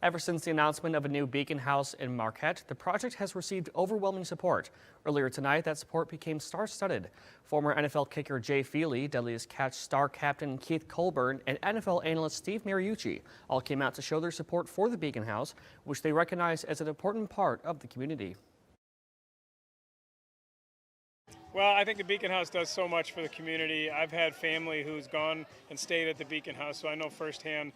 Ever since the announcement of a new Beacon House in Marquette, the project has received overwhelming support. Earlier tonight, that support became star-studded. Former NFL kicker Jay Feely, Deadliest Catch star captain Keith Colburn, and NFL analyst Steve Mariucci all came out to show their support for the Beacon House, which they recognize as an important part of the community. Well, I think the Beacon House does so much for the community. I've had family who's gone and stayed at the Beacon House, so I know firsthand,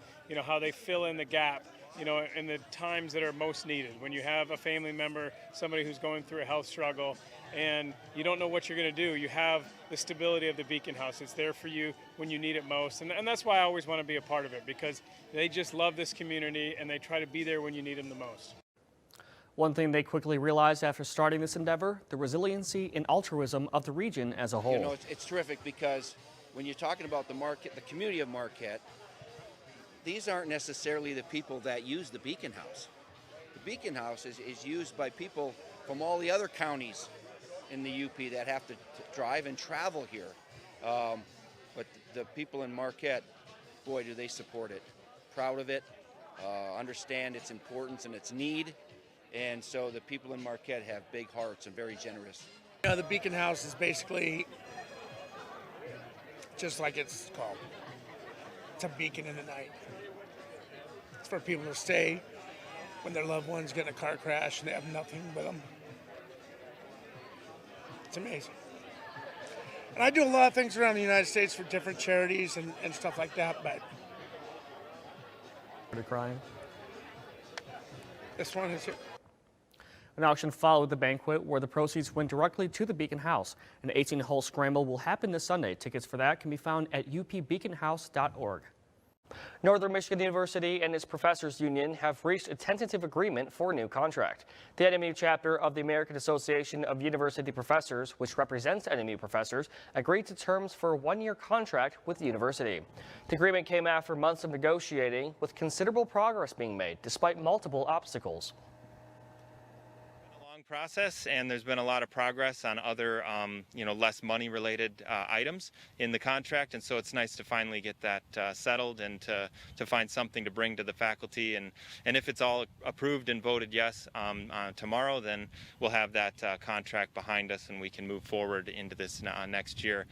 how they fill in the gap, in the times that are most needed. When you have a family member, somebody who's going through a health struggle, and you don't know what you're going to do, you have the stability of the Beacon House. It's there for you when you need it most, and that's why I always want to be a part of it, because they just love this community, and they try to be there when you need them the most. One thing they quickly realized after starting this endeavor, the resiliency and altruism of the region as a whole. It's terrific because when you're talking about the community of Marquette, these aren't necessarily the people that use the Beacon House. The Beacon House is used by people from all the other counties in the UP that have to drive and travel here. But the people in Marquette, boy, do they support it. Proud of it, understand its importance and its need. And so the people in Marquette have big hearts and very generous. The Beacon House is basically just like it's called. It's a beacon in the night. It's for people to stay when their loved ones get in a car crash and they have nothing with them. It's amazing. And I do a lot of things around the United States for different charities and stuff like that, but Crying. This one is here. An auction followed the banquet where the proceeds went directly to the Beacon House. An 18-hole scramble will happen this Sunday. Tickets for that can be found at upbeaconhouse.org. Northern Michigan University and its professors union have reached a tentative agreement for a new contract. The NMU chapter of the American Association of University Professors, which represents NMU professors, agreed to terms for a one-year contract with the university. The agreement came after months of negotiating, with considerable progress being made despite multiple obstacles. Process, and there's been a lot of progress on other less money related items in the contract, and so it's nice to finally get that settled and to find something to bring to the faculty, and if it's all approved and voted yes tomorrow, then we'll have that contract behind us and we can move forward into this next year.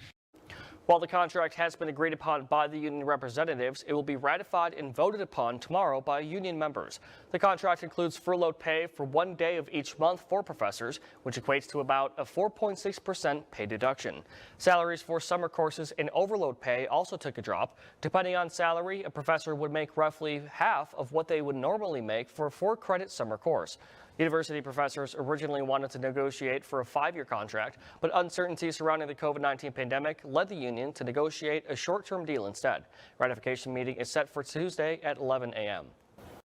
While the contract has been agreed upon by the union representatives, it will be ratified and voted upon tomorrow by union members. The contract includes furloughed pay for 1 day of each month for professors, which equates to about a 4.6% pay deduction. Salaries for summer courses and overload pay also took a drop. Depending on salary, a professor would make roughly half of what they would normally make for a 4-credit summer course. University professors originally wanted to negotiate for a 5-year contract, but uncertainty surrounding the COVID-19 pandemic led the union to negotiate a short-term deal instead. Ratification meeting is set for Tuesday at 11 a.m.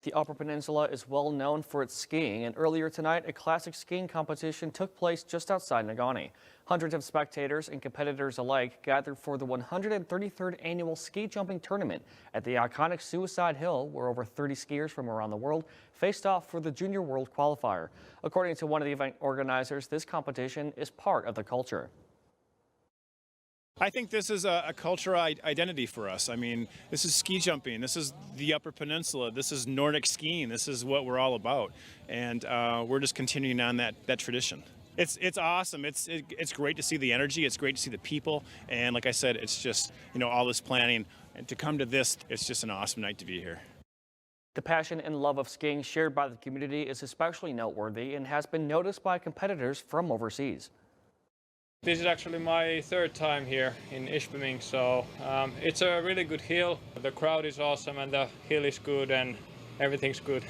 The Upper Peninsula is well known for its skiing, and earlier tonight, a classic skiing competition took place just outside Negaunee. Hundreds of spectators and competitors alike gathered for the 133rd annual ski jumping tournament at the iconic Suicide Hill, where over 30 skiers from around the world faced off for the Junior World Qualifier. According to one of the event organizers, this competition is part of the culture. I think this is a cultural identity for us. I mean, this is ski jumping. This is the Upper Peninsula. This is Nordic skiing. This is what we're all about. And we're just continuing on that tradition. It's awesome. It's great to see the energy. It's great to see the people. And like I said, it's just, all this planning. And to come to this, it's just an awesome night to be here. The passion and love of skiing shared by the community is especially noteworthy and has been noticed by competitors from overseas. This is actually my 3rd time here in Ishpeming, so it's a really good hill. The crowd is awesome and the hill is good and everything's good.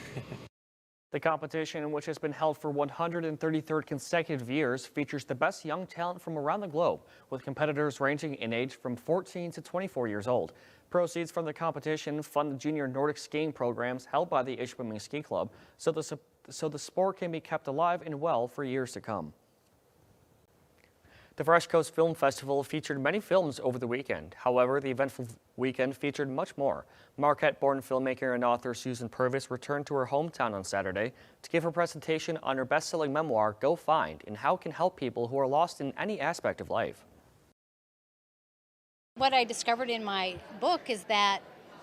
The competition, which has been held for 133rd consecutive years, features the best young talent from around the globe, with competitors ranging in age from 14 to 24 years old. Proceeds from the competition fund the junior Nordic skiing programs held by the Ishpeming Ski Club, so the sport can be kept alive and well for years to come. The Fresh Coast Film Festival featured many films over the weekend. However, the eventful weekend featured much more. Marquette-born filmmaker and author Susan Purvis returned to her hometown on Saturday to give her presentation on her best-selling memoir, Go Find, and how it can help people who are lost in any aspect of life. What I discovered in my book is that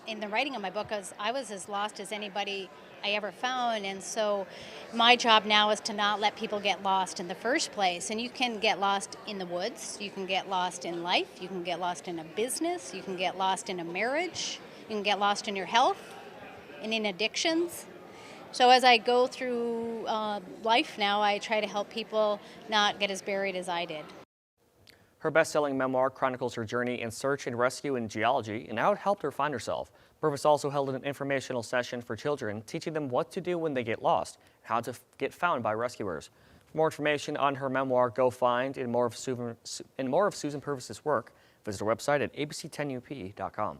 in the writing of my book, because I was as lost as anybody I ever found. And so my job now is to not let people get lost in the first place. And you can get lost in the woods, you can get lost in life, you can get lost in a business, you can get lost in a marriage, you can get lost in your health and in addictions. So as I go through life now, I try to help people not get as buried as I did. Her best-selling memoir chronicles her journey in search and rescue in geology and how it helped her find herself. Purvis also held an informational session for children, teaching them what to do when they get lost and how to get found by rescuers. For more information on her memoir, Go Find, and more of Susan Purvis's work, visit her website at abc10up.com.